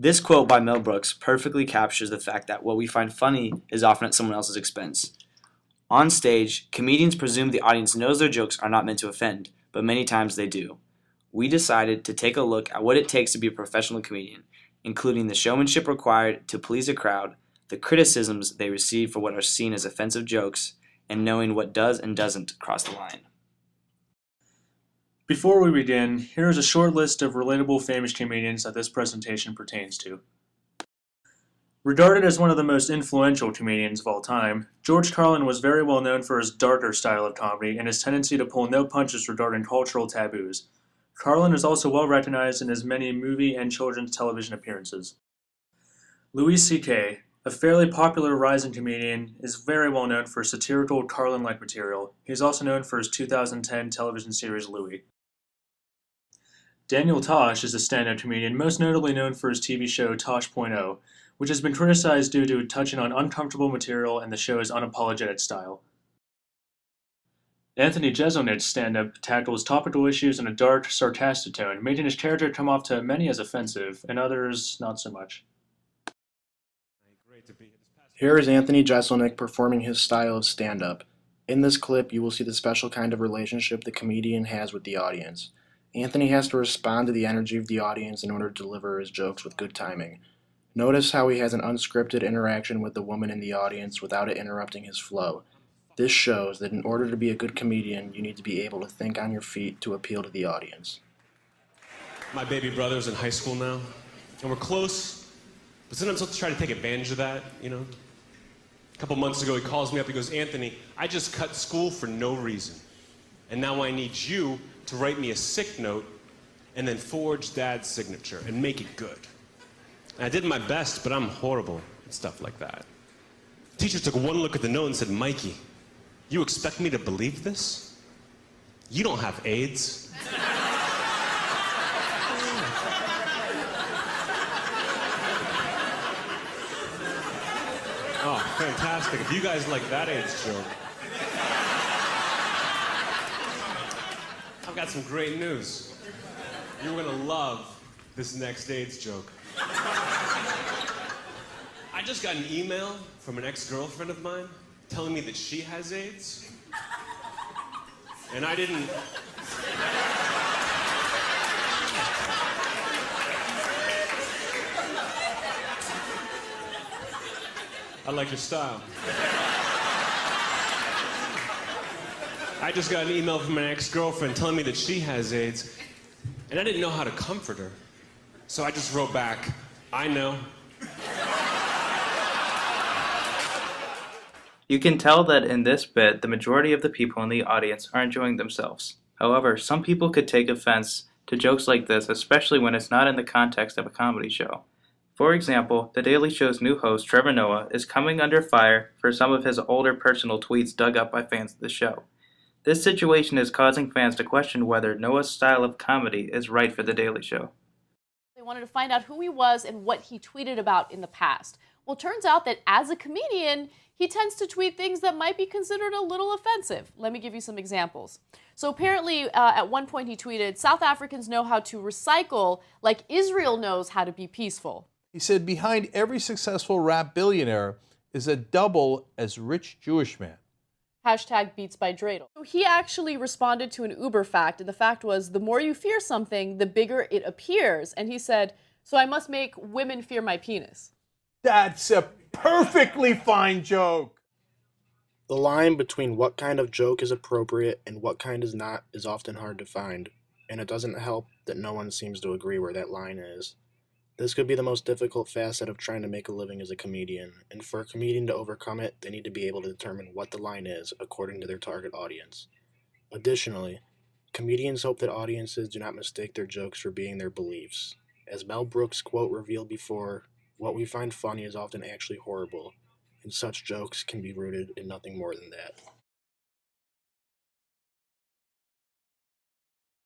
This quote by Mel Brooks perfectly captures the fact that what we find funny is often at someone else's expense. On stage, comedians presume the audience knows their jokes are not meant to offend, but many times they do. We decided to take a look at what it takes to be a professional comedian, including the showmanship required to please a crowd, the criticisms they receive for what are seen as offensive jokes, and knowing what does and doesn't cross the line. Before we begin, here is a short list of relatable famous comedians that this presentation pertains to. Regarded as one of the most influential comedians of all time, George Carlin was very well known for his darker style of comedy and his tendency to pull no punches regarding cultural taboos. Carlin is also well recognized in his many movie and children's television appearances. Louis C.K., a fairly popular rising comedian, is very well known for satirical Carlin-like material. He is also known for his 2010 television series Louie. Daniel Tosh is a stand-up comedian most notably known for his TV show Tosh.0, which has been criticized due to touching on uncomfortable material and the show's unapologetic style. Anthony Jeselnik's stand-up tackles topical issues in a dark, sarcastic tone, making his character come off to many as offensive, and others not so much. Here is Anthony Jeselnik performing his style of stand-up. In this clip, you will see the special kind of relationship the comedian has with the audience. Anthony has to respond to the energy of the audience in order to deliver his jokes with good timing. Notice how he has an unscripted interaction with the woman in the audience without it interrupting his flow. This shows that in order to be a good comedian, you need to be able to think on your feet to appeal to the audience. My baby brother's in high school now, and we're close, but sometimes he'll try to take advantage of that, you know? A couple months ago, he calls me up, he goes, "Anthony, I just cut school for no reason, and now I need you to write me a sick note and then forge Dad's signature and make it good." And I did my best, but I'm horrible at stuff like that. The teacher took one look at the note and said, "Mikey, you expect me to believe this? You don't have AIDS." Oh, fantastic. If you guys like that AIDS joke. I've got some great news. You're gonna love this next AIDS joke. I just got an email from an ex-girlfriend of mine telling me that she has AIDS. And I didn't... I like your style. I just got an email from an ex-girlfriend telling me that she has AIDS, and I didn't know how to comfort her. So I just wrote back, "I know." You can tell that in this bit, the majority of the people in the audience are enjoying themselves. However, some people could take offense to jokes like this, especially when it's not in the context of a comedy show. For example, The Daily Show's new host, Trevor Noah, is coming under fire for some of his older personal tweets dug up by fans of the show. This situation is causing fans to question whether Noah's style of comedy is right for The Daily Show. They wanted to find out who he was and what he tweeted about in the past. Well, it turns out that as a comedian, he tends to tweet things that might be considered a little offensive. Let me give you some examples. So apparently, at one point he tweeted, "South Africans know how to recycle like Israel knows how to be peaceful." He said, "Behind every successful rap billionaire is a double as rich Jewish man." Hashtag Beats by Dreidel. So he actually responded to an Uber fact, and the fact was, the more you fear something, the bigger it appears. And he said, "So I must make women fear my penis." That's a perfectly fine joke. The line between what kind of joke is appropriate and what kind is not is often hard to find, and it doesn't help that no one seems to agree where that line is. This could be the most difficult facet of trying to make a living as a comedian, and for a comedian to overcome it, they need to be able to determine what the line is according to their target audience. Additionally, comedians hope that audiences do not mistake their jokes for being their beliefs. As Mel Brooks' quote revealed before, what we find funny is often actually horrible, and such jokes can be rooted in nothing more than that.